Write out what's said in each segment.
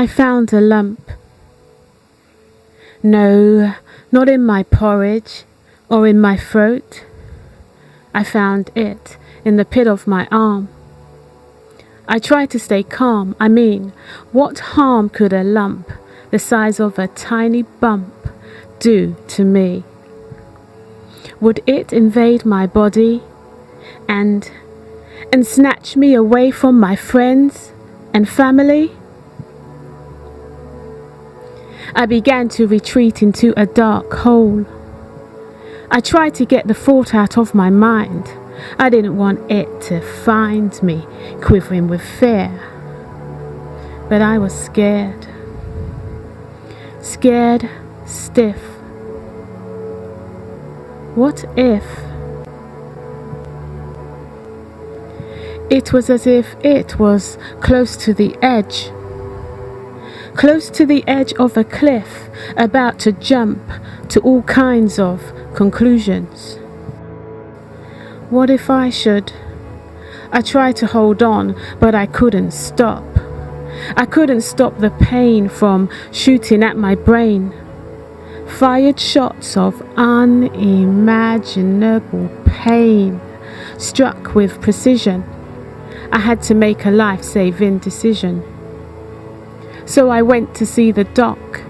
I found a lump. No, not in my porridge or in my throat. I found it in the pit of my arm. I tried to stay calm. What harm could a lump the size of a tiny bump do to me? Would it invade my body and snatch me away from my friends and family? I began to retreat into a dark hole. I tried to get the thought out of my mind. I didn't want it to find me quivering with fear. But I was scared. Scared stiff. What if? It was as if it was close to the edge. Close to the edge of a cliff, about to jump to all kinds of conclusions. What if I should? I tried to hold on, but I couldn't stop. I couldn't stop the pain from shooting at my brain. Fired shots of unimaginable pain, struck with precision. I had to make a life-saving decision. So I went to see the doc.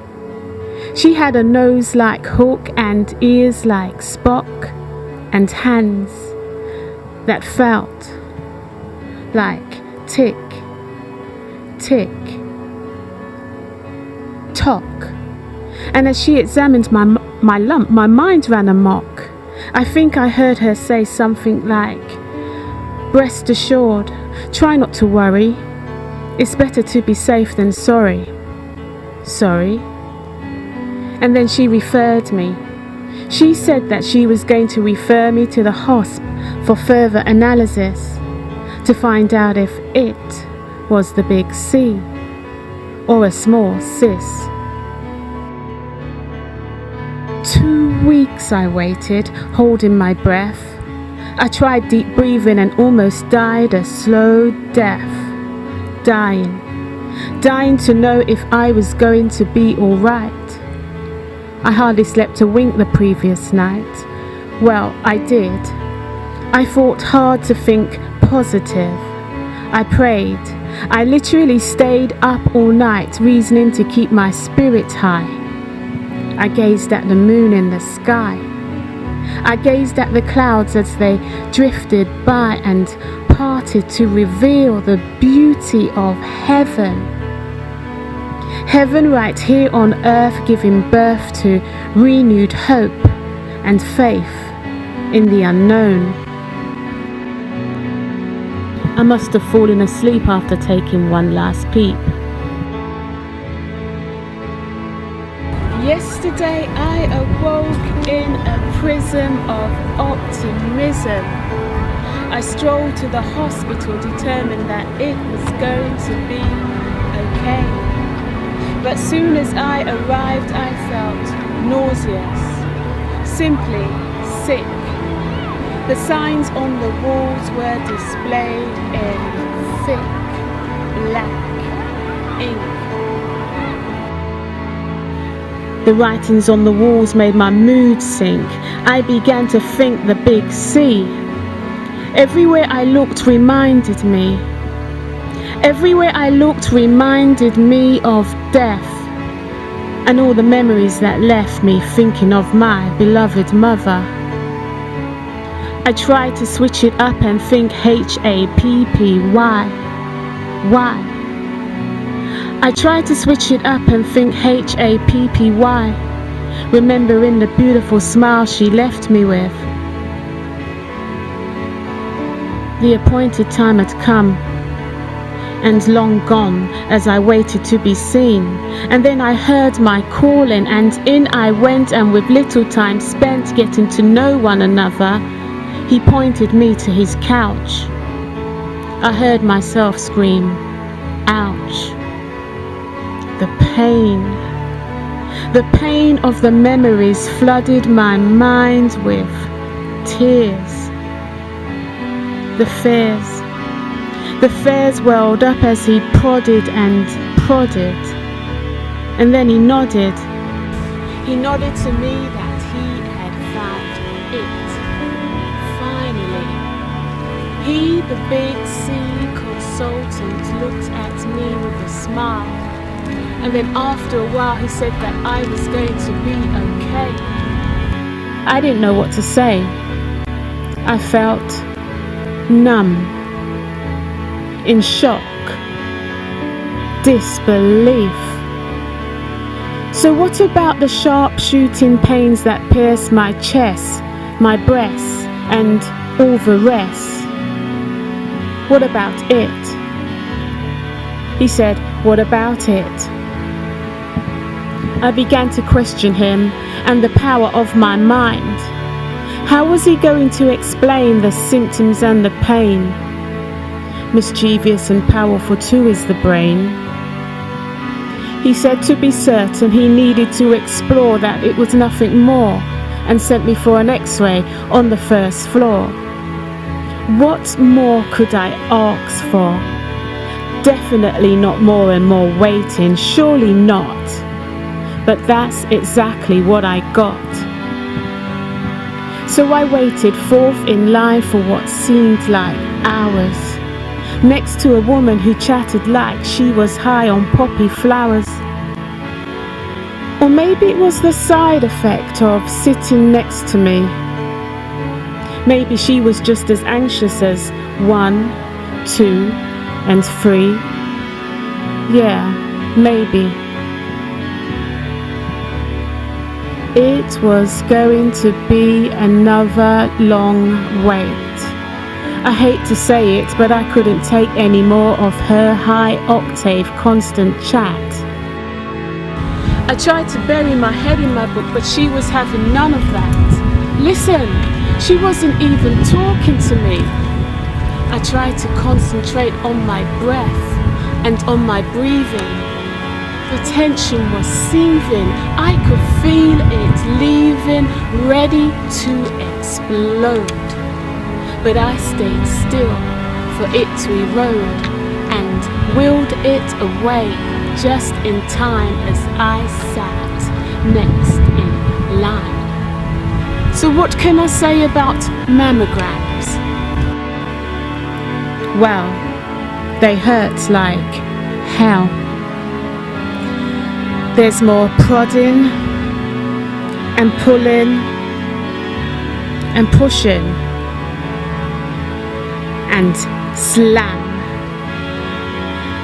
She had a nose like Hook and ears like Spock and hands that felt like tick, tick, tock. And as she examined my lump, my mind ran amok. I think I heard her say something like, "Rest assured, try not to worry. It's better to be safe than sorry." Sorry. And then she referred me. She said that she was going to refer me to the hosp for further analysis to find out if it was the big C or a small cis. 2 weeks I waited, holding my breath. I tried deep breathing and almost died a slow death. Dying to know if I was going to be all right. I hardly slept a wink the previous night. Well, I did. I fought hard to think positive. I prayed. I literally stayed up all night, reasoning to keep my spirits high. I gazed at the moon in the sky. I gazed at the clouds as they drifted by and parted to reveal the beauty of heaven. Heaven right here on earth, giving birth to renewed hope and faith in the unknown. I must have fallen asleep after taking one last peep. Yesterday I awoke in a prism of optimism. I strolled to the hospital determined that it was going to be okay. But soon as I arrived I felt nauseous, simply sick. The signs on the walls were displayed in thick black ink. The writings on the walls made my mood sink. I began to think the big C. Everywhere I looked reminded me. Everywhere I looked reminded me of death and all the memories that left me thinking of my beloved mother. I tried to switch it up and think HAPPY. Why? I tried to switch it up and think HAPPY, remembering the beautiful smile she left me with. The appointed time had come and long gone as I waited to be seen. And then I heard my calling and in I went, and with little time spent getting to know one another, he pointed me to his couch. I heard myself scream, ouch. The pain of the memories flooded my mind with tears. The fears welled up as he prodded and prodded. And then he nodded. He nodded to me that he had found it. Finally. He, the big C consultant, looked at me with a smile. And then after a while he said that I was going to be okay. I didn't know what to say. I felt numb, in shock, disbelief. So what about the sharp shooting pains that pierced my chest, my breasts, and all the rest? What about it? He said, what about it? I began to question him and the power of my mind. How was he going to explain the symptoms and the pain? Mischievous and powerful too is the brain. He said to be certain he needed to explore that it was nothing more, and sent me for an X-ray on the first floor. What more could I ask for? Definitely not more and more waiting, surely not. But that's exactly what I got. So I waited fourth in line for what seemed like hours, next to a woman who chatted like she was high on poppy flowers. Or maybe it was the side effect of sitting next to me. Maybe she was just as anxious as 1, 2, and 3. Yeah, maybe. It was going to be another long wait. I hate to say it, but I couldn't take any more of her high-octave constant chat. I tried to bury my head in my book, but she was having none of that. Listen, she wasn't even talking to me. I tried to concentrate on my breath and on my breathing. The tension was seething. I could feel it leaving, ready to explode. But I stayed still for it to erode and willed it away just in time as I sat next in line. So what can I say about mammograms? Well, they hurt like hell. There's more prodding and pulling and pushing and slam.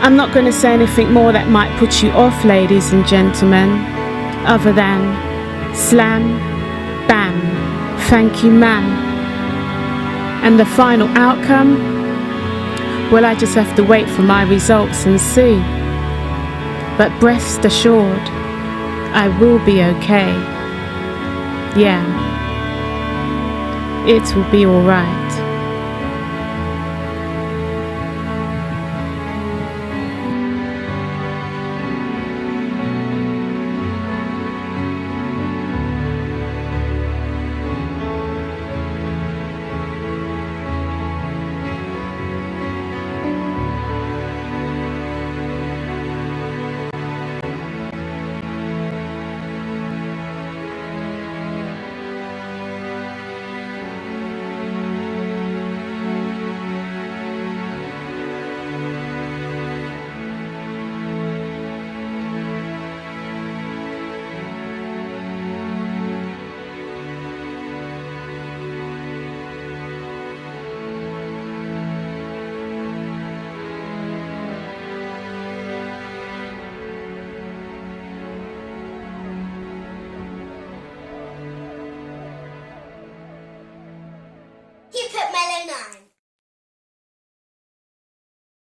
I'm not going to say anything more that might put you off, ladies and gentlemen, other than slam, bam, thank you, ma'am. And the final outcome? Well, I just have to wait for my results and see. But rest assured, I will be okay. Yeah, it will be alright.